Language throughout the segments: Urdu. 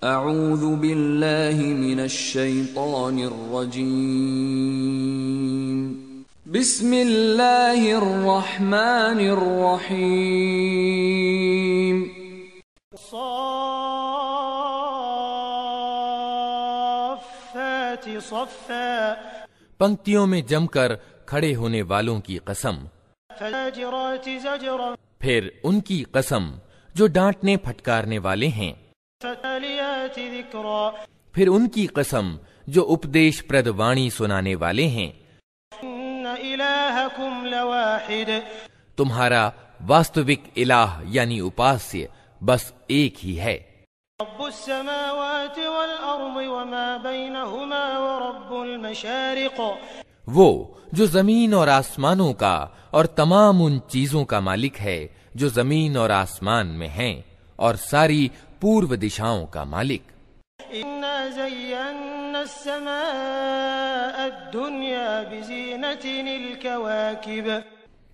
اعوذ باللہ من الشیطان الرجیم بسم اللہ الرحمن الرحیم صافات صفا پنکتیوں میں جم کر کھڑے ہونے والوں کی قسم، فزاجرات زجرا پھر ان کی قسم جو ڈانٹنے پھٹکارنے والے ہیں، فتالیات ذکرا پھر ان کی قسم جو اپدیش پرد وانی سنانے والے ہیں۔ ان الہکم لواحد تمہارا واستوک الہ یعنی اپاسیہ بس ایک ہی ہے، رب السماوات والارض وما بینہما ورب المشارق، وہ جو زمین اور آسمانوں کا اور تمام ان چیزوں کا مالک ہے جو زمین اور آسمان میں ہیں، اور ساری پورو دشاؤں کا مالک۔ انا زینا السماء الدنیا بزینت الکواکب،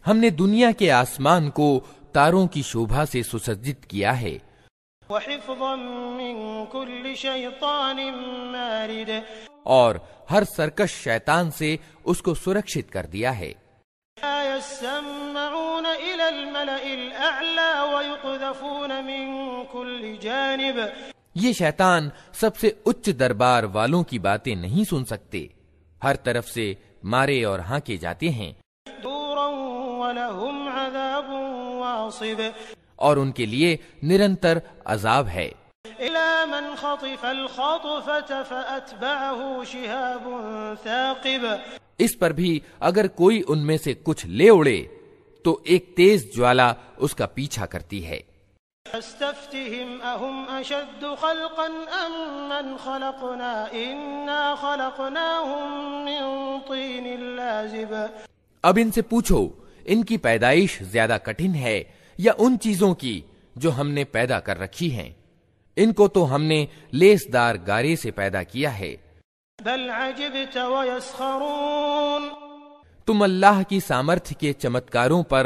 ہم نے دنیا کے آسمان کو تاروں کی شوبھا سے سسجت کیا ہے، وحفظا من کل شیطان مارد، اور ہر سرکش شیطان سے اس کو سرکشت کر دیا ہے۔ لا يسمعون إلى الملأ الأعلى ويقذفون من كل جانب، یہ شیطان سب سے اچ دربار والوں کی باتیں نہیں سن سکتے، ہر طرف سے مارے اور ہانکے جاتے ہیں، دورا ولهم عذاب واصب، اور ان کے لیے نرنتر عذاب ہے۔ إلى من خطف الخطفة فأتبعه شهاب ثاقب، اس پر بھی اگر کوئی ان میں سے کچھ لے اڑے تو ایک تیز جوالا اس کا پیچھا کرتی ہے۔ فاستفتهم أهم أشد خلقا أم من خلقنا إنا خلقناهم من طين لازب، اب ان سے پوچھو ان کی پیدائش زیادہ کٹھن ہے یا ان چیزوں کی جو ہم نے پیدا کر رکھی ہیں، ان کو تو ہم نے لیس دار گارے سے پیدا کیا ہے۔ بل عجبت ويسخرون، تم اللہ کی سامرتھ کے چمتکاروں پر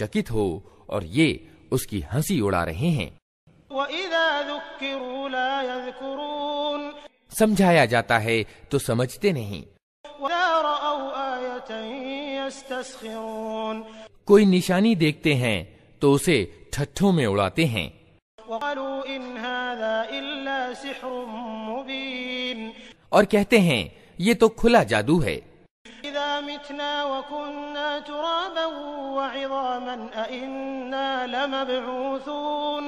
چکت ہو اور یہ اس کی ہنسی اڑا رہے ہیں۔ وَإِذَا ذُكِّرُوا لَا يَذْكُرُونَ، سمجھایا جاتا ہے تو سمجھتے نہیں، وَإِذَا رَأَوْا آيَةً يَسْتَسْخِرُونَ، کوئی نشانی دیکھتے ہیں تو اسے ٹھٹھوں میں اڑاتے ہیں، وَقَالُوا إِنْ هَذَا إِلَّا سِحْرٌ مُبِينٌ، اور کہتے ہیں یہ تو کھلا جادو ہے۔ إِذَا مِتْنَا وَكُنَّا تُرَابًا وَعِظَامًا أَإِنَّا لَمَبْعُوثُونَ،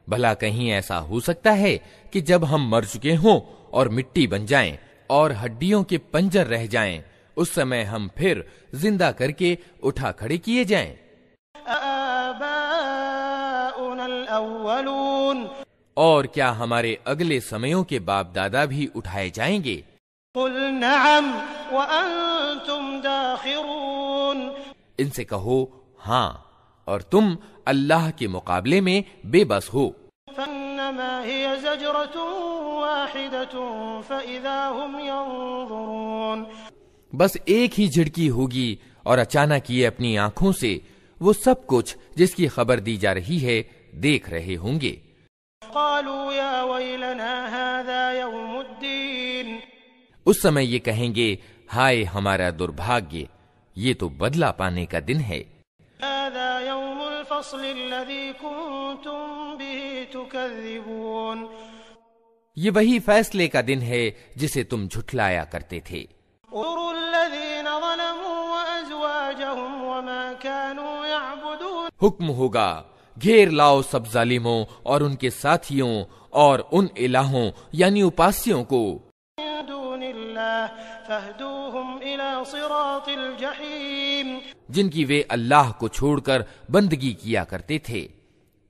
بھلا کہیں ایسا ہو سکتا ہے کہ جب ہم مر چکے ہوں اور مٹی بن جائیں اور ہڈیوں کے پنجر رہ جائیں، اس سمے ہم پھر زندہ کر کے اٹھا کھڑے کیے جائیں؟ آباؤنا الأولون، اور کیا ہمارے اگلے سمیوں کے باپ دادا بھی اٹھائے جائیں گے؟ قل نعم وأنتم داخرون، ان سے کہو ہاں، اور تم اللہ کے مقابلے میں بے بس ہو۔ فإنما هي زجرة واحدة فإذا هم ينظرون، بس ایک ہی جھڑکی ہوگی اور اچانک یہ اپنی آنکھوں سے وہ سب کچھ جس کی خبر دی جا رہی ہے دیکھ رہے ہوں گے۔ قالوا يا ويلنا هذا يوم الدين، اس سمے یہ کہیں گے ہائے ہمارا دربھاگیہ، یہ تو بدلہ پانے کا دن ہے۔ هذا يوم الفصل الذي كنتم به تكذبون، یہ وہی فیصلے کا دن ہے جسے تم جھٹلایا کرتے تھے۔ انظروا الذين ظلموا وأزواجهم وما كانوا يعبدون، حکم ہوگا گھیر لاؤ سب ظالموں اور ان کے ساتھیوں اور ان الہوں یعنی اپاسیوں کو من دون الله فاهدوهم إلى صراط الجحيم، جن کی وہ اللہ کو چھوڑ کر بندگی کیا کرتے تھے،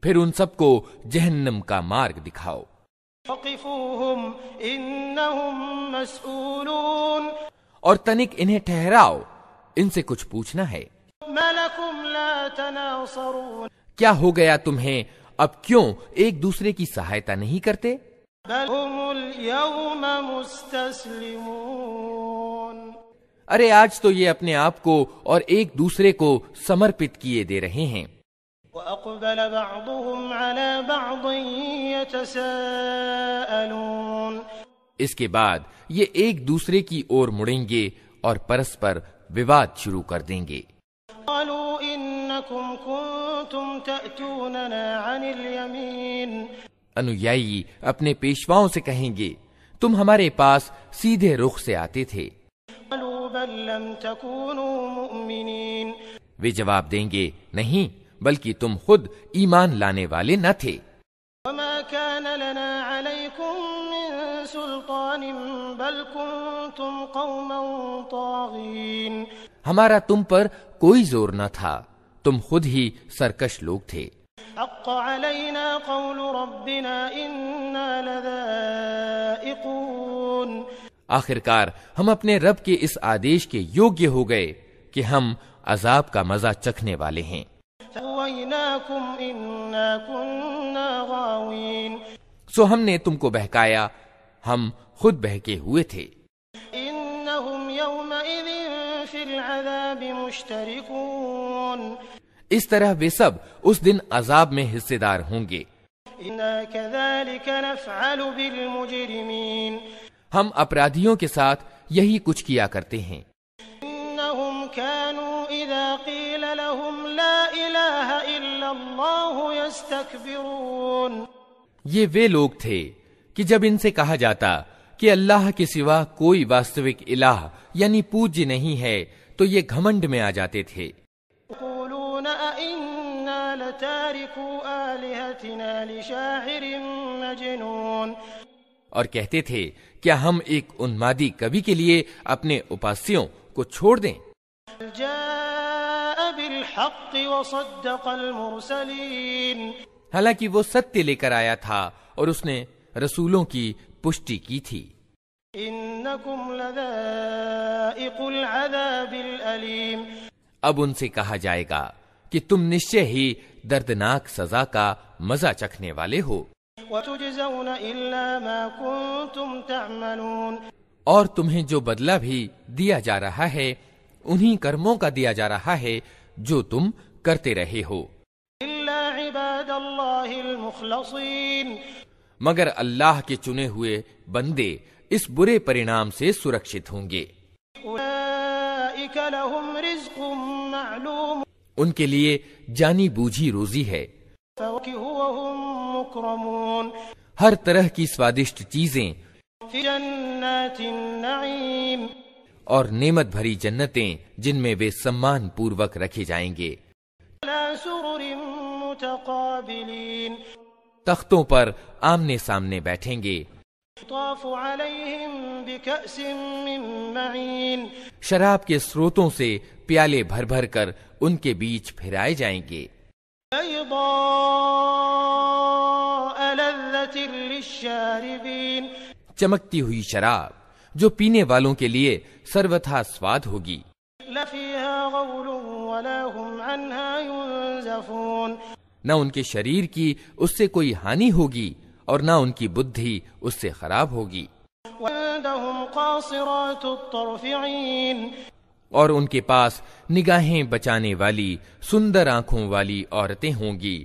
پھر ان سب کو جہنم کا مارگ دکھاؤ۔ وقفوهم إنهم مسؤولون، اور تنک انہیں ٹھہراؤ، ان سے کچھ پوچھنا ہے۔ ما لكم لا تناصرون، کیا ہو گیا تمہیں، اب کیوں ایک دوسرے کی سہایتا نہیں کرتے؟ بل هم اليوم مستسلمون، ارے آج تو یہ اپنے آپ کو اور ایک دوسرے کو سمرپت کیے دے رہے ہیں۔ وأقبل بعضهم على بعض يتساءلون. اس کے بعد یہ ایک دوسرے کی اور مڑیں گے اور پرسپر وواد شروع کر دیں گے. قالوا إنكم كنتم تأتوننا عن اليمين. انویائی اپنے پیشواؤں سے کہیں گے تم ہمارے پاس سیدھے رخ سے آتے تھے. قالوا بل لم تكونوا مؤمنين. وہ جواب دیں گے نہیں بلکہ تم خود ایمان لانے والے نہ تھے. وما كان لنا عليكم من سلطان بل كنتم قوما طاغين. ہمارا تم پر کوئی زور نہ تھا، تم خود ہی سرکش لوگ تھے. حق علينا قول ربنا إنا لذائقون. آخرکار ہم اپنے رب کے اس آدیش کے یوگیہ ہو گئے کہ ہم عذاب کا مزہ چکھنے والے ہیں. فَأَغْوَيْنَاكُمْ إِنَّا كُنَّا غَاوِينَ. سو ہم نے تم کو بہکایا، ہم خود بہکے ہوئے تھے. إِنَّهُمْ يَوْمَئِذٍ فِي الْعَذَابِ مُشْتَرِكُونَ. اس طرح وہ سب اس دن عذاب میں حصے دار ہوں گے. إِنَّا كَذَلِكَ نَفْعَلُ بِالْمُجْرِمِينَ. ہم اپرادھیوں کے ساتھ یہی کچھ کیا کرتے ہیں. إِنَّهُمْ كَانُوا إِذَا قِيلَ لَهُمْ لَا إِلَٰهَ إِلَّا اللَّهُ يَسْتَكْبِرُونَ. یہ وہ لوگ تھے کہ جب ان سے کہا جاتا کہ اللہ کے سوا کوئی واستوک الہ یعنی پوجیہ نہیں ہے تو یہ گھمنڈ میں آ جاتے تھے. يقولون أئنا لتاركو آلهتنا لشاعر مجنون. اور کہتے تھے کیا ہم ایک انمادی کبھی کے لیے اپنے اپاسیوں کو چھوڑ دیں؟ جاء بالحق وصدق المرسلين. حالانکہ وہ ستیہ لے کر آیا تھا اور اس نے رسولوں کی پشٹی کی تھی. إنكم لذائق العذاب الأليم. اب ان سے کہا جائے گا کہ تم نشچے ہی دردناک سزا کا مزہ چکھنے والے ہو. وتجزون إلا ما كنتم تعملون. اور تمہیں جو بدلہ بھی دیا جا رہا ہے انہی کرموں کا دیا جا رہا ہے جو تم کرتے رہے ہو. إلا عباد الله المخلصين. مگر اللہ کے چنے ہوئے بندے اس برے پرینام سے سرکشت ہوں گے. أولئك لهم رزق معلوم. ان کے لیے جانی بوجھی روزی ہے. فواكه وهم مكرمون. ہر طرح کی سوادشٹ چیزیں في جنات النعيم. اور نعمت بھری جنتیں جن میں وہ سمان پوروک رکھے جائیں گے. على سرر متقابلين. تختوں پر آمنے سامنے بیٹھیں گے. يطاف عليهم بكأس من معين. شراب کے سروتوں سے پیالے بھر بھر کر ان کے بیچ پھرائے جائیں گے. بيضاء لذة للشاربين. چمکتی ہوئی شراب جو پینے والوں کے لیے سروتھا سواد ہوگی. لا فيها غول ولا هم عنها ينزفون. نہ ان کے شریر کی اس سے کوئی ہانی ہوگی اور نہ ان کی بدھی اس سے خراب ہوگی. وعندهم قاصرات الطرف عين. اور ان کے پاس نگاہیں بچانے والی سندر آنکھوں والی عورتیں ہوں گی.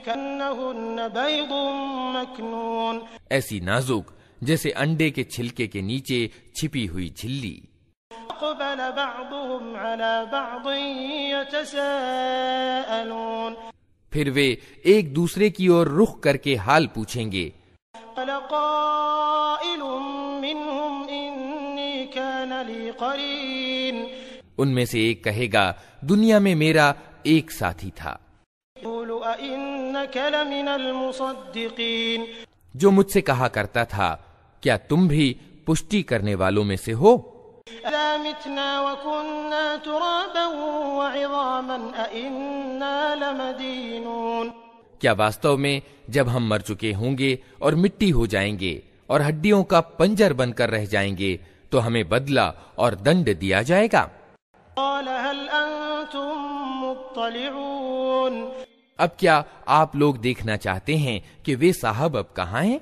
كأنهن بيض مكنون. ایسی نازک جیسے انڈے کے چھلکے کے نیچے چھپی ہوئی جھلی. أقبل بعضهم على بعض يتساءلون. پھر وہ ایک دوسرے کی اور رخ کر کے حال پوچھیں گے. قائل منهم إني كان لي قرين. ان میں سے ایک کہے گا دنیا میں میرا ایک ساتھی تھا. يقول أئنك لمن المصدقين. جو مجھ سے کہا کرتا تھا کیا تم بھی پشٹی کرنے والوں میں سے ہو؟ أَإِذَا مِتْنَا وَكُنَّا تُرَابًا وَعِظَامًا أَإِنَّا لَمَدِينُونَ. کیا واستو میں جب ہم مر چکے ہوں گے اور مٹی ہو جائیں گے اور ہڈیوں کا پنجر بن کر رہ جائیں گے تو ہمیں بدلہ اور دنڈ دیا جائے گا؟ قال هل أنتم مطلعون. اب کیا آپ لوگ دیکھنا چاہتے ہیں کہ وہ صاحب اب کہاں ہیں؟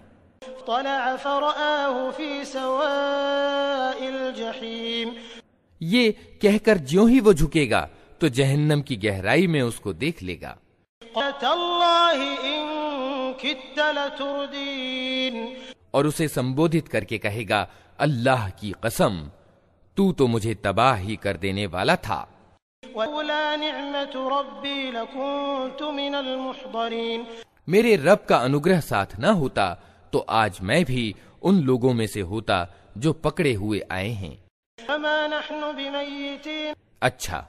طلع فرآه في سواء الجحيم. یہ کہہ کر جیوں ہی وہ جھکے گا تو جہنم کی گہرائی میں اس کو دیکھ لے گا. قال تالله إن كدت لتردين، اور اسے سمبودھت کر کے کہے گا اللہ کی قسم تو مجھے تباہ ہی کر دینے والا تھا. ولولا نعمة ربي لكنت من المحضرين، میرے رب کا انوگرہ ساتھ نہ ہوتا تو آج میں بھی ان لوگوں میں سے ہوتا جو پکڑے ہوئے آئے ہیں. فما نحن بميتين، اچھا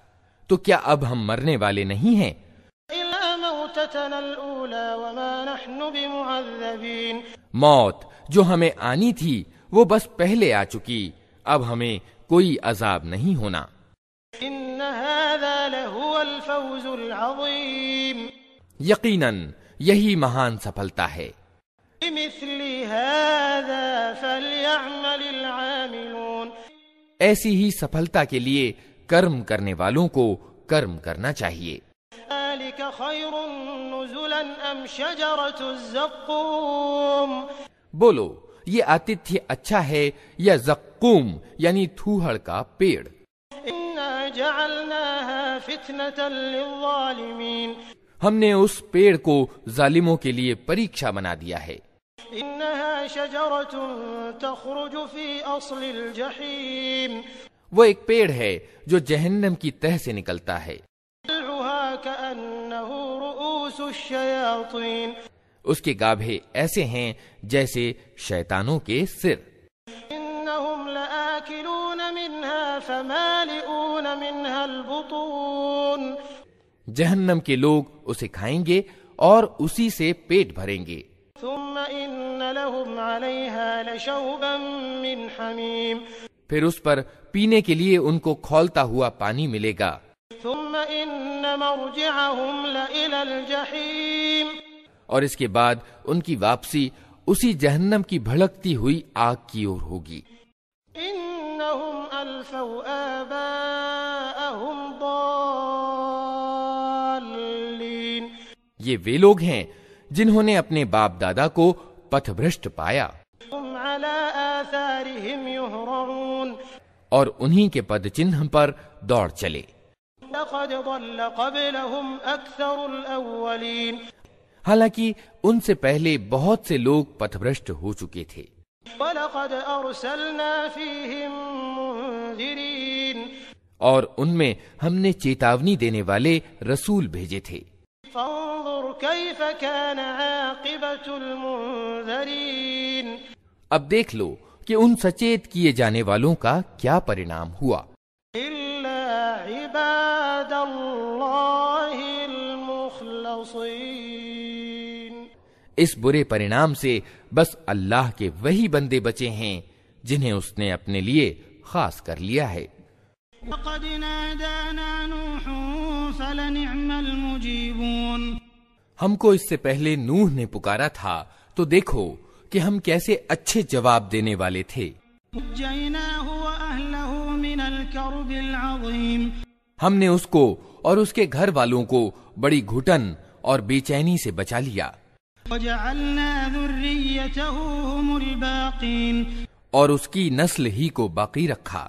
تو کیا اب ہم مرنے والے نہیں ہیں؟ إلا موتتنا الأولى وما نحن بمعذبين، موت جو ہمیں آنی تھی وہ بس پہلے آ چکی، اب ہمیں کوئی عذاب نہیں ہونا. إن هذا لهو الفوز العظيم، یقیناً یہی مہان سفلتا ہے. بمثل هذا فليعمل العاملون، ایسی ہی سفلتا کے لیے کرم کرنے والوں کو کرم کرنا چاہیے. ذلك خير نزلا أم شجرة الزقوم، بولو یہ آتتیہ اچھا ہے یا زقوم یعنی تھوہڑ کا پیڑ؟ إنا جعلناها فتنة للظالمين، ہم نے اس پیڑ کو ظالموں کے لیے پریکشا بنا دیا ہے. إنها شجرة تخرج في أصل الجحيم، وہ ایک پیڑ ہے جو جہنم کی تہ سے نکلتا ہے. طلعها كأنه رؤوس الشياطين، اس کے گابھے ایسے ہیں جیسے شیطانوں کے سر. إنهم لآكلون منها فمالئون منها البطون، جہنم کے لوگ اسے کھائیں گے اور اسی سے پیٹ بھریں گے. ثم إن لهم عليها لشوبا من حميم، پھر اس پر پینے کے لیے ان کو کھولتا ہوا پانی ملے گا. ثم إن مرجعهم لإلى الجحيم، اور اس کے بعد ان کی واپسی اسی جہنم کی بھڑکتی ہوئی آگ کی اور ہوگی. إنهم ألفوا آباءهم ضالين، یہ وہ لوگ ہیں جنہوں نے اپنے باپ دادا کو پتھ بھرشٹ پایا هم على آثارهم يهرعون، اور انہی کے پد چنہ پر دوڑ چلے. لقد ضل قبلهم أكثر الأولين، حالانکہ ان سے پہلے بہت سے لوگ پتھ بھرشٹ ہو چکے تھے. وَلَقَدْ أَرْسَلْنَا فِيهِمْ مُنذِرِينَ، اور ان میں ہم نے چیتاونی دینے والے رسول بھیجے تھے. فانظر كيف كان عاقبة المنذرين، اب دیکھ لو کہ ان سچیت کیے جانے والوں کا کیا پرینام ہوا. إلا عباد الله المخلصين، اس برے پرینام سے بس اللہ کے وہی بندے بچے ہیں جنہیں اس نے اپنے لیے خاص کر لیا ہے. لقد نادانا نوح فلنعم المجيبون، ہم کو اس سے پہلے نوح نے پکارا تھا تو دیکھو کہ ہم کیسے اچھے جواب دینے والے تھے. نجيناه وأهله من الكرب العظيم، ہم نے اس کو اور اس کے گھر والوں کو بڑی گھٹن اور بے چینی سے بچا لیا. وجعلنا ذريته هم الباقين، اور اس کی نسل ہی کو باقی رکھا.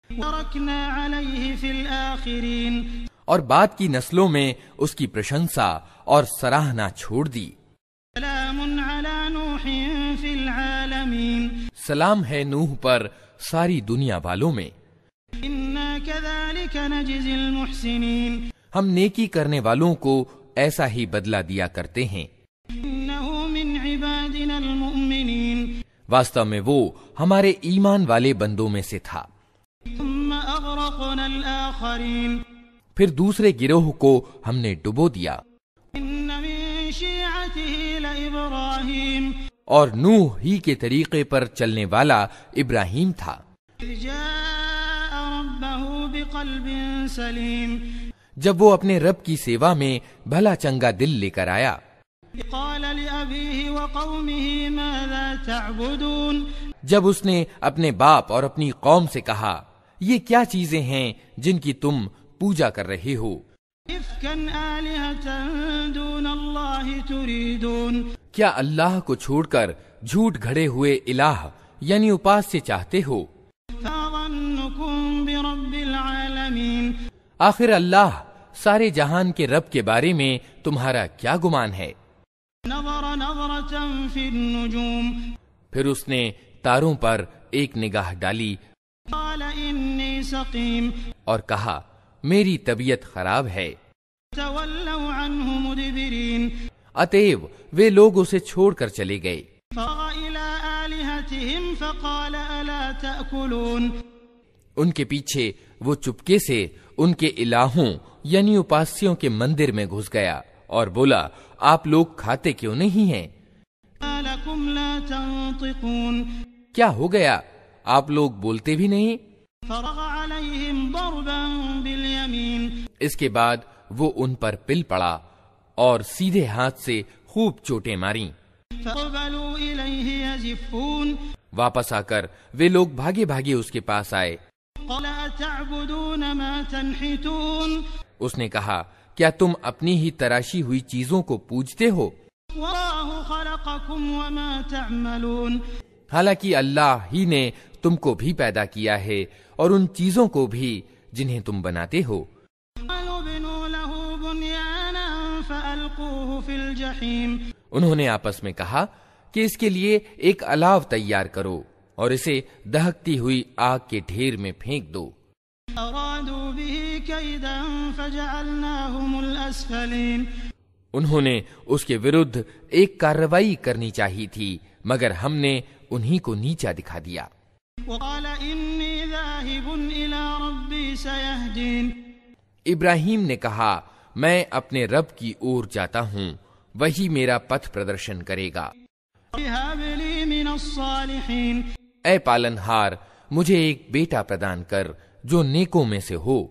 تركنا عليه في الآخرين، اور بعد کی نسلوں میں اس کی پرشنسا اور سراہنا چھوڑ دی. سلام على نوح في العالمين، سلام ہے نوح پر ساری دنیا والوں میں. إنا كذلك نجزي المحسنين، ہم نیکی کرنے والوں کو ایسا ہی بدلہ دیا کرتے ہیں. إنه من عبادنا المؤمنين، واستو میں وہ ہمارے ایمان والے بندوں میں سے تھا. ثم أغرقنا الآخرين، پھر دوسرے گروہ کو ہم نے ڈبو دیا. إن من شيعته لإبراهيم، اور نوح ہی کے طریقے پر چلنے والا ابراہیم تھا. إذ جاء ربه بقلب سليم، جب وہ اپنے رب کی سیوا میں بھلا چنگا دل لے کر آیا. قال لأبيه وقومه ماذا تعبدون، جب اس نے اپنے باپ اور اپنی قوم سے کہا یہ کیا چیزیں ہیں جن کی تم پوجا کر رہے ہو؟ إفكا آلهة دون الله تريدون، کیا اللہ کو چھوڑ کر جھوٹ گھڑے ہوئے الہ یعنی اپاس سے چاہتے ہو؟ فظنكم برب العالمين، آخر اللہ سارے جہان کے رب کے بارے میں تمہارا کیا گمان ہے؟ نظر نظرة في النجوم پھر اس نے تاروں پر ایک نگاہ ڈالی قال إني سقيم اور کہا میری طبیعت خراب ہے۔ تولوا عنه مدبرين اتیو وہ لوگ اسے چھوڑ کر چلے گئے۔ فرغ إلى آلهتهم فقال ألا تأكلون ان کے پیچھے وہ چپکے سے ان کے الہوں یعنی اپاسیوں کے مندر میں گھس گیا اور بولا آپ لوگ کھاتے کیوں نہیں ہیں؟ ما لكم لا تنطقون کیا ہو گیا آپ لوگ بولتے بھی نہیں؟ فرغ عليهم ضربا باليمين اس کے بعد وہ ان پر پل پڑا اور سیدھے ہاتھ سے خوب چوٹیں ماریں۔ فقبلوا إليه يزفون واپس آ کر وہ لوگ بھاگے بھاگے اس کے پاس آئے۔ قال أتعبدون ما تنحتون اس نے کہا کیا تم اپنی ہی تراشی ہوئی چیزوں کو پوجتے ہو؟ والله خلقكم وما تعملون حالانکہ اللہ ہی نے تم کو بھی پیدا کیا ہے اور ان چیزوں کو بھی جنہیں تم بناتے ہو۔ قالوا ابنوا له بنيانا فألقوه في الجحيم انہوں نے آپس میں کہا کہ اس کے لیے ایک الاو تیار کرو اور اسے دہکتی ہوئی آگ کے ڈھیر میں پھینک دو۔ أرادوا به كيدا فجعلناهم الأسفلين انہوں نے اس کے ورد ایک کارروائی کرنی چاہیے تھی مگر ہم نے انہی کو نیچا دکھا دیا۔ وقال إني ذاهب إلى ربي سيهدين ابراہیم نے کہا میں اپنے رب کی اور جاتا ہوں، وہی میرا پتھ پردرشن کرے گا۔ هب لي من الصالحين اے پالنہار مجھے ایک بیٹا پردان کر جو نیکوں میں سے ہو۔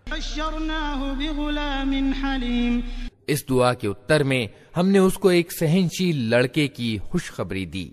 بشرناه بغلام حليم اس دعا کے اتر میں ہم نے اس کو ایک سہنشیل لڑکے کی خوشخبری دی۔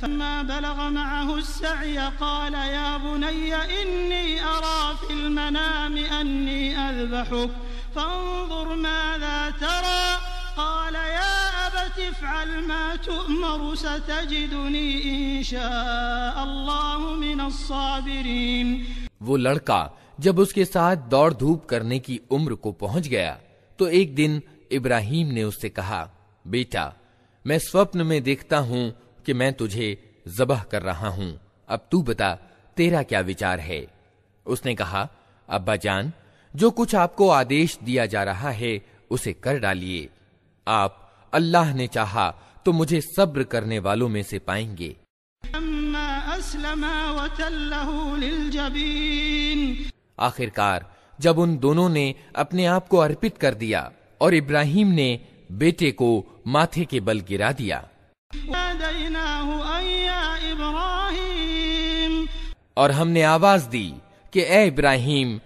فلما بلغ معه السعي قال يا بني إني أرى في المنام أني أذبحك فانظر ماذا ترى قال يا أبت افعل ما تؤمر ستجدني إن شاء الله من الصابرين۔ وہ لڑکا جب اس کے ساتھ دوڑ دھوپ کرنے کی عمر کو پہنچ گیا تو ایک دن ابراہیم نے اس سے کہا بیٹا میں سوپن میں دیکھتا ہوں کہ میں تجھے ذبح کر رہا ہوں، اب تو بتا تیرا کیا وچار ہے؟ اس نے کہا ابا جان جو کچھ آپ کو آدیش دیا جا رہا ہے اسے کر ڈالیے، آپ اللہ نے چاہا تو مجھے صبر کرنے والوں میں سے پائیں گے۔ لما أسلما وتله للجبين آخر کار جب ان دونوں نے اپنے آپ کو ارپت کر دیا اور ابراہیم نے بیٹے کو ماتھے کے بل گرا دیا ناديناه أن يا إبراهيم اور ہم نے آواز دی کہ اے ابراہیم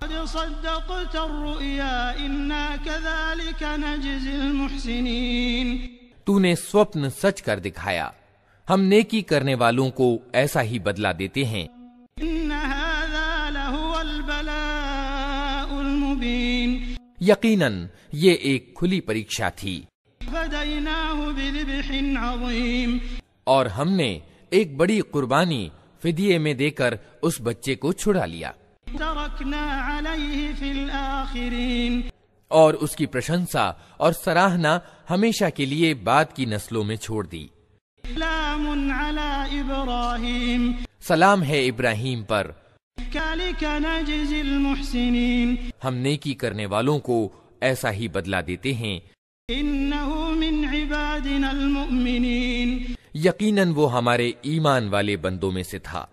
قد صدقت الرؤيا إنا كذلك نجزي المحسنين تو نے سوپن سچ کر دکھایا، ہم نیکی کرنے والوں کو ایسا ہی بدلہ دیتے ہیں۔ إن هذا لهو البلاء المبين یقیناً یہ ایک کھلی پریکشا تھی، فديناه بذبح عظيم اور ہم نے ایک بڑی قربانی فدیے میں دے کر اس بچے کو چھڑا لیا تركنا عليه في الآخرين اور اس کی پرشنسا اور سراہنا ہمیشہ کے لیے بعد کی نسلوں میں چھوڑ دی۔ سلام على إبراهيم سلام ہے ابراہیم پر، كذلك نجزي المحسنين ہم نیکی کرنے والوں کو ایسا ہی بدلہ دیتے ہیں۔ إنه من عبادنا المؤمنين یقیناً وہ ہمارے ایمان والے بندوں میں سے تھا۔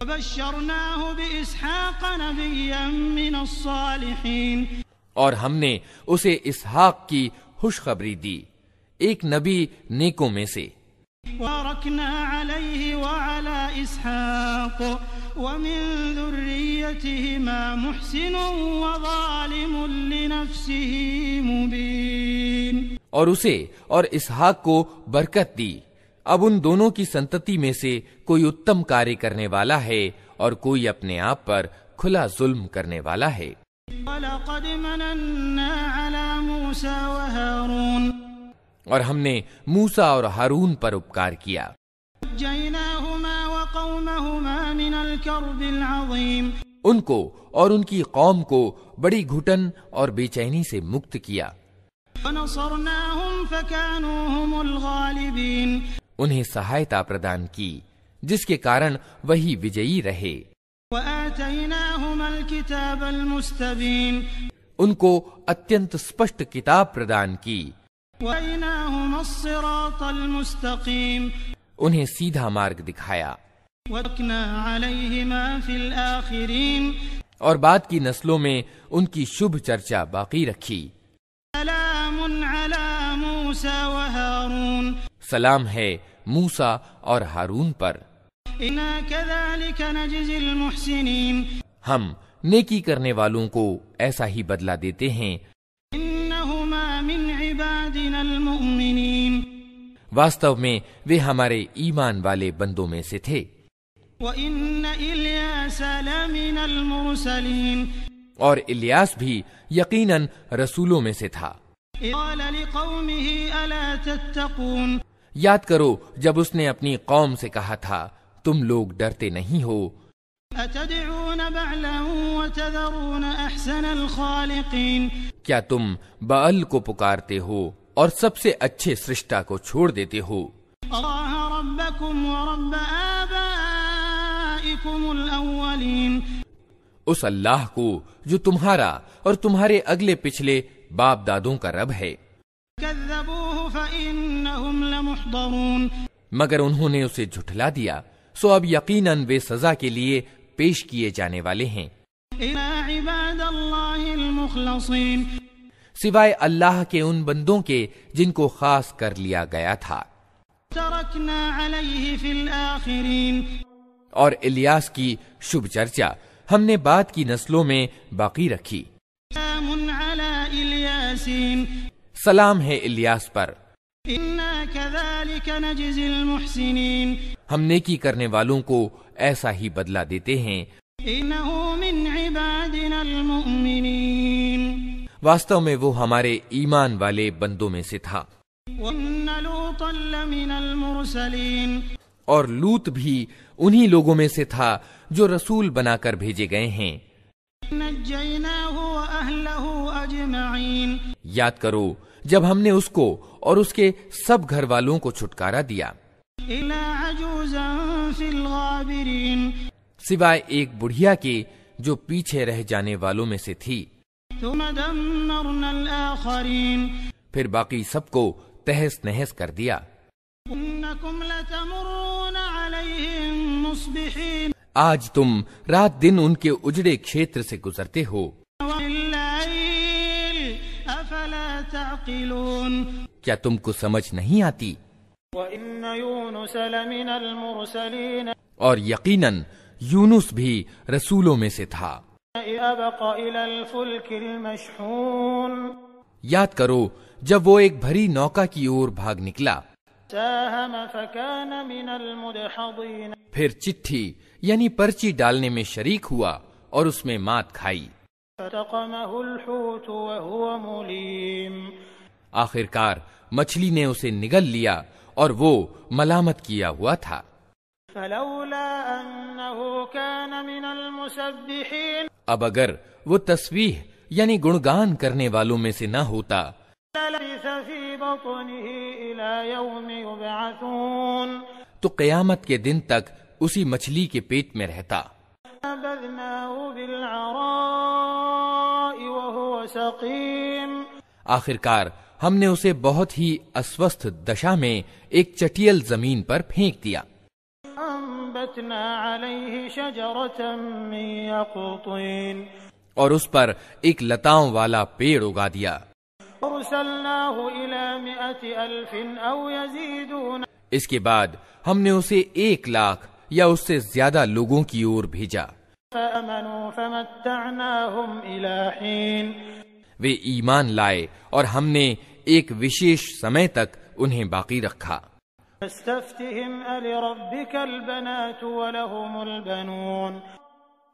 وبشرناه بإسحاق نبيا من الصالحين اور ہم نے اسے اسحاق کی خوشخبری دی، ایک نبی نیکوں میں سے۔ وباركنا عليه وعلى إسحاق ومن ذريتهما محسن وظالم لنفسه مبين اور اسے اور اسحاق کو برکت دی، اب ان دونوں کی سنتتی میں سے کوئی اتم کاریہ کرنے والا ہے اور کوئی اپنے آپ پر کھلا ظلم کرنے والا ہے۔ وَلَقَدْ مَنَنَّا عَلَى مُوسَى وَهَارُونَ اور ہم نے موسیٰ اور ہارون پر اپکار کیا، نَجَّيْنَاهُمَا وَقَوْمَهُمَا مِنَ الْكَرْبِ الْعَظِيمِ ان کو اور ان کی قوم کو بڑی گھٹن اور بے چینی سے مکت کیا. ونصرناهم فكانوا هم الغالبين. انہیں سہایتا پردان کی جس کے کارن وہی وجئی رہے. وآتيناهم الكتاب المستبين. ان کو اتنت اسپشٹ کتاب پردان کی. وَأَرَيْنَاهُمَ الصِّرَاطَ الْمُسْتَقِيمَ. انہیں سیدھا مارگ دکھایا. وَتَرَكْنَا عَلَيْهِمَا فِي الْآخِرِينَ. اور بعد کی نسلوں میں ان کی شبھ چرچا باقی رکھی. سلام علی موسیٰ و ہارون. سلام ہے موسیٰ اور ہارون پر. اِنَّا كَذَلِكَ نَجْزِي الْمُحْسِنِينَ. ہم نیکی کرنے والوں کو ایسا ہی بدلہ دیتے ہیں. إِنَّهُمَا مِنْ عِبَادِنَا الْمُؤْمِنِينَ. واستو میں وہ ہمارے ایمان والے بندوں میں سے تھے. وَإِنَّ إِلْيَاسَ لَمِنَ الْمُرْسَلِينَ. اور الیاس بھی یقیناً رسولوں میں سے تھا. قَالَ لِقَوْمِهِ أَلَا تَتَّقُونَ. یاد کرو جب اس نے اپنی قوم سے کہا تھا تم لوگ ڈرتے نہیں ہو. أَتَدْعُونَ بَعْلًا وَتَذَرُونَ أَحْسَنَ الْخَالِقِينَ. کیا تم بعل کو پکارتے ہو اور سب سے اچھے سرشٹا کو چھوڑ دیتے ہو؟ اللَّهَ رَبَّكُمْ وَرَبَّ آبَائِكُمُ الْأَوَّلِينَ. اس اللہ کو جو تمہارا اور تمہارے اگلے پچھلے باپ دادوں کا رب ہے. كَذَّبُوهُ فَإِنَّهُمْ لَمُحْضَرُونَ. مگر انہوں نے اسے جھٹلا دیا سو اب یقیناً وہ سزا کے لیے پیش کیے جانے والے ہیں. إِلَّا عِبَادَ اللَّهِ الْمُخْلَصِينَ. سوائے اللہ کے ان بندوں کے جن کو خاص کر لیا گیا تھا. تَرَكْنَا عَلَيْهِ فِي الْآخِرِينَ. اور الیاس کی شبھ چرچا ہم نے بعد کی نسلوں میں باقی رکھی. سلام علی الیاسین. سلام ہے الیاس پر. انا کذالک نجزی المحسنین. ہم نیکی کرنے والوں کو ایسا ہی بدلہ دیتے ہیں. انہ من عبادنا المؤمنین. واستو میں وہ ہمارے ایمان والے بندوں میں سے تھا. وَإِنَّ لُوطًا لَّمِنَ الْمُرْسَلِينَ. اور لوط بھی انہی لوگوں میں سے تھا جو رسول بنا کر بھیجے گئے ہیں. نَجَّيْنَاهُ وَأَهْلَهُ أَجْمَعِينَ. یاد کرو جب ہم نے اس کو اور اس کے سب گھر والوں کو چھٹکارا دیا. إِلَّا عَجُوزًا فِي الْغَابِرِينَ. سوائے ایک بڑھیا کے جو پیچھے رہ جانے والوں میں سے تھی. ثُمَّ دَمَّرْنَا الْآخَرِينَ. پھر باقی سب کو تہس نہس کر دیا. إِنَّكُمْ لَتَمُرُّونَ عَلَيْهِمْ مُصْبِحِينَ. آج تم رات دن ان کے اجڑے کھیتر سے گزرتے ہو. وَاللَّيْلِ أَفَلَا تَعْقِلُونَ. کیا تم کو سمجھ نہیں آتی؟ وَإِنَّ يُونُسَ لَمِنَ الْمُرْسَلِينَ. اور یقیناً یونس بھی رسولوں میں سے تھا. أَبَقَ إِلَى الْفُلْكِ الْمَشْحُونِ. یاد کرو جب وہ ایک بھری نوکا کی اور بھاگ نکلا. ساهم فكان من المدحضين. پھر چٹھی یعنی پرچی ڈالنے میں شریک ہوا اور اس میں مات کھائی. فَتَقَمَهُ الْحُوتُ وَهُوَ مُلِيمٌ. آخرکار مچھلی نے اسے نگل لیا اور وہ ملامت کیا ہوا تھا. فَلَوْلَا أَنَّهُ كَانَ مِنَ الْمُسَبِّحِينَ. اب اگر وہ تسبیح یعنی گنگان کرنے والوں میں سے نہ ہوتا لَبِثَ فِي بَطْنِهِ إِلَى يَوْمِ يُبْعَثُونَ. تو قیامت کے دن تک اسی مچھلی کے پیٹ میں رہتا. فَنَبَذْنَاهُ بِالْعَرَاءِ وَهُوَ سَقِيمٌ. آخرکار ہم نے اسے بہت ہی اسوستھ دشا میں ایک چٹیل زمین پر پھینک دیا. أَنبَتْنَا عَلَيْهِ شَجَرَةً مِّن يَقْطِينٍ. اور اس پر ایک لتاؤں والا پیڑ اگا دیا. أَرْسَلْنَاهُ إِلَى 100,000 أَوْ يَزِيدُونَ. اس کے بعد ہم نے اسے 1,00,000 یا اس سے زیادہ لوگوں کی اور بھیجا. فَآمَنُوا فَمَتَّعْنَاهُمْ إِلَى حِينٍ. وہ ایمان لائے اور ہم نے ایک وشیش سمے تک انہیں باقی رکھا. فَاسْتَفْتِهِمْ أَلِرَبِّكَ الْبَنَاتُ وَلَهُمُ الْبَنُونَ.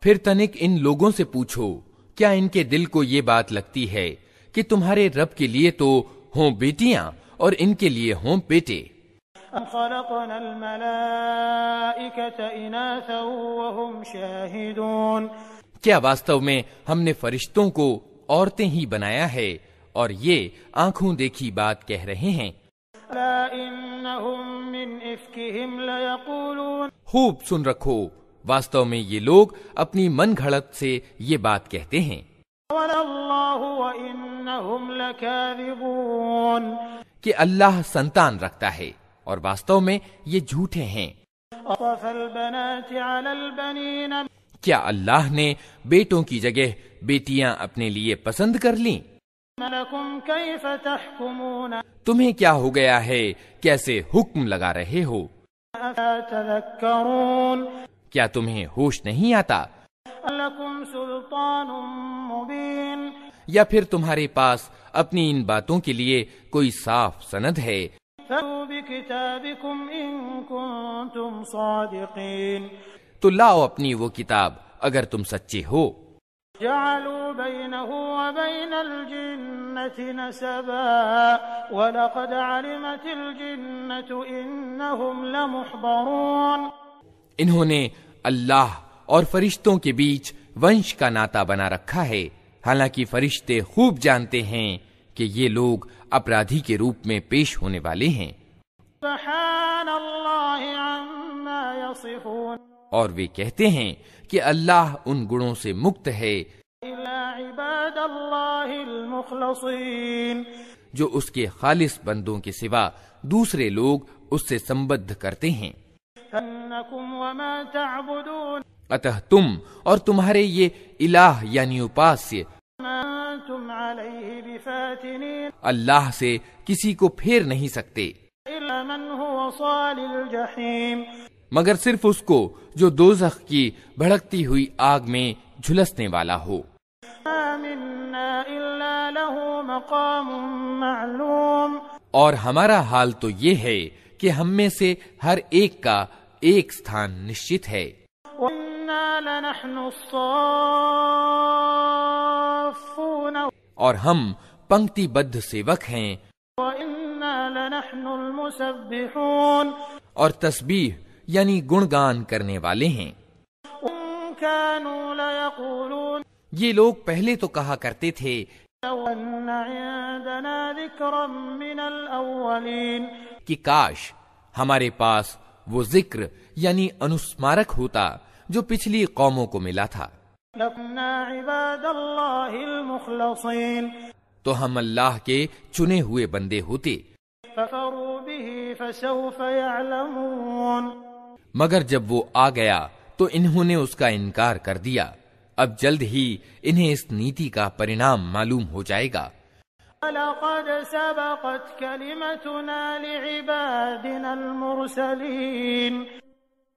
پھر تنک ان لوگوں سے پوچھو کیا ان کے دل کو یہ بات لگتی ہے کہ تمہارے رب کے لیے تو ہوں بیٹیاں اور ان کے لیے ہوں بیٹے. أَمْ خَلَقْنَا الْمَلَائِكَةَ إِنَاثًا وَهُمْ شَاهِدُونَ. کیا واستو میں ہم نے فرشتوں کو عورتیں ہی بنایا ہے اور یہ آنکھوں دیکھی بات کہہ رہے ہیں؟ ألا إنهم من إفكهم ليقولون خوب سن رکھو، واستو میں یہ لوگ اپنی من گھڑت سے یہ بات کہتے ہیں ولا الله وإنهم لكاذبون کہ اللہ سنتان رکھتا ہے، اور واستو میں یہ جھوٹے ہیں۔ أصطفى البنات على البنين کیا اللہ نے بیٹوں کی جگہ بیٹیاں اپنے لیے پسند کر لیں؟ ما لكم كيف تحكمون تمہیں کیا ہو گیا ہے، کیسے حکم لگا رہے ہو؟ أفلا تذكرون کیا تمہیں ہوش نہیں آتا؟ لكم سلطان مبين یا پھر تمہارے پاس اپنی ان باتوں کے لیے کوئی صاف سند ہے؟ فَأْتُوا بِكِتَابِكُمْ إِن كُنتُمْ صَادِقِينَ تو لاؤ اپنی وہ کتاب اگر تم سچے ہو۔ جعلوا بينه وبين الجنة نسبا ولقد علمت الجنة إنهم لمحضرون انہوں نے اللہ اور فرشتوں کے بیچ ونش کا ناطا بنا رکھا ہے، حالانکہ فرشتے خوب جانتے ہیں کہ یہ لوگ اپرادھی کے روپ میں پیش ہونے والے ہیں۔ سبحان الله عما يصفون اور وہ کہتے ہیں کہ اللہ ان گنوں سے مکت ہے إلا عباد الله المخلصين جو اس کے خالص بندوں کے سوا دوسرے لوگ اس سے سمبدھ کرتے ہیں۔ أنكم وما تعبدون اتہ تم اور تمہارے یہ الہ یعنی اپاسیہ ما أنتم عليه بفاتنين اللہ سے کسی کو پھیر نہیں سکتے إلا من هو صال الجحيم مگر صرف اس کو جو دوزخ کی بھڑکتی ہوئی آگ میں جھلسنے والا ہو۔ ما منا إلا له مقام معلوم اور ہمارا حال تو یہ ہے کہ ہم میں سے ہر ایک کا ایک ستھان نشچت ہے، وَإِنَّا لَنَحْنُ الصَّافُّونَ اور ہم پنکتی بدھ سیوک ہیں، وَإِنَّا لَنَحْنُ الْمُسَبِّحُونَ اور تسبیح یعنی گنگان کرنے والے ہیں۔ وَإِن كَانُوا لَيَقُولُونَ یہ لوگ پہلے تو کہا کرتے تھے لَوْ أَنَّ عِندَنَا ذِكْرًا مِّنَ الْأَوَّلِينَ کہ کاش ہمارے پاس وہ ذکر یعنی انسمارک ہوتا جو پچھلی قوموں کو ملا تھا، لَكُنَّا عِبَادَ اللَّهِ الْمُخْلَصِينَ تو ہم اللہ کے چنے ہوئے بندے ہوتے۔ فَكَفَرُوا بِهِ فَسَوْفَ يَعْلَمُونَ مگر جب وہ آ گیا تو انہوں نے اس کا انکار کر دیا، اب جلد ہی انہیں اس نیتی کا پرینام معلوم ہو جائے گا۔ وَلَقَدْ سَبَقَتْ كَلِمَتُنَا لِعِبَادِنَا الْمُرْسَلِينَ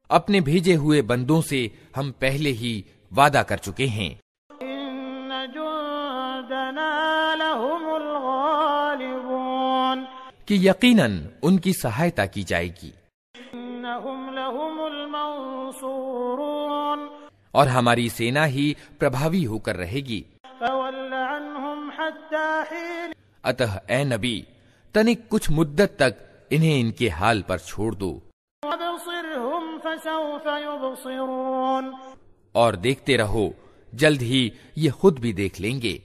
اپنے بھیجے ہوئے بندوں سے ہم پہلے ہی وعدہ کر چکے ہیں إِنَّ جُندَنَا لَهُمُ الْغَالِبُونَ کہ یقیناً ان کی سہایتا کی جائے گی، إِنَّهُمْ لَهُمُ الْمَنصُورُونَ اور ہماری سینا ہی پربھاوی ہو کر رہے گی۔ فَوَلَّ عَنْهُمْ حَتَّى حِينٍ اتہ اے نبی تنک کچھ مدت تک انہیں ان کے حال پر چھوڑ دو وَابْصِرْهُمْ فَسَوْفَ يُبْصِرُونَ اور دیکھتے رہو، جلد ہی یہ خود بھی دیکھ لیں گے۔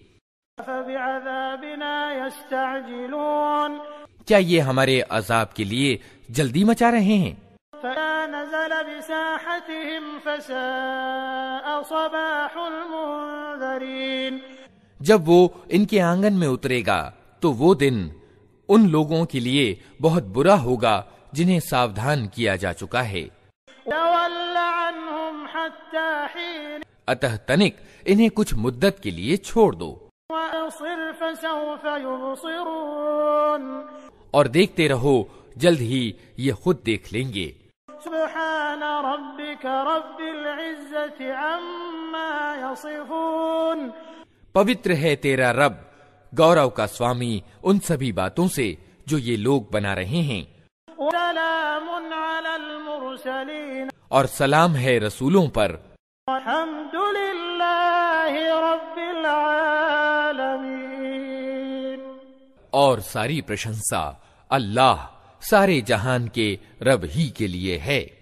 فَبِعَذَابِنَا يَسْتَعْجِلُونَ کیا یہ ہمارے عذاب کے لیے جلدی مچا رہے ہیں؟ فَإِذَا نَزَلَ بِسَاحَتِهِمْ فَسَاءَ صَبَاحُ الْمُنذَرِينَ جب وہ ان کے آنگن میں اترے گا تو وہ دن ان لوگوں کے لیے بہت برا ہوگا جنہیں ساودھان کیا جا چکا ہے۔ تَوَلَّ عَنْهُمْ حَتَّى حِينٍ اتہ تنک انہیں کچھ مدت کے لیے چھوڑ دو وَأَبْصِرْ فَسَوْفَ يُبْصِرُونَ اور دیکھتے رہو، جلد ہی یہ خود دیکھ لیں گے۔ سبحان ربك رب العزة عما يصفون پوتر ہے تیرا رب گورو کا سوامی ان سبھی باتوں سے جو یہ لوگ بنا رہے ہیں، سلام على المرسلين اور سلام ہے رسولوں پر، الحمد لله رب العالمين اور ساری پرشنسا اللہ سارے جہان کے رب ہی کے لیے ہے۔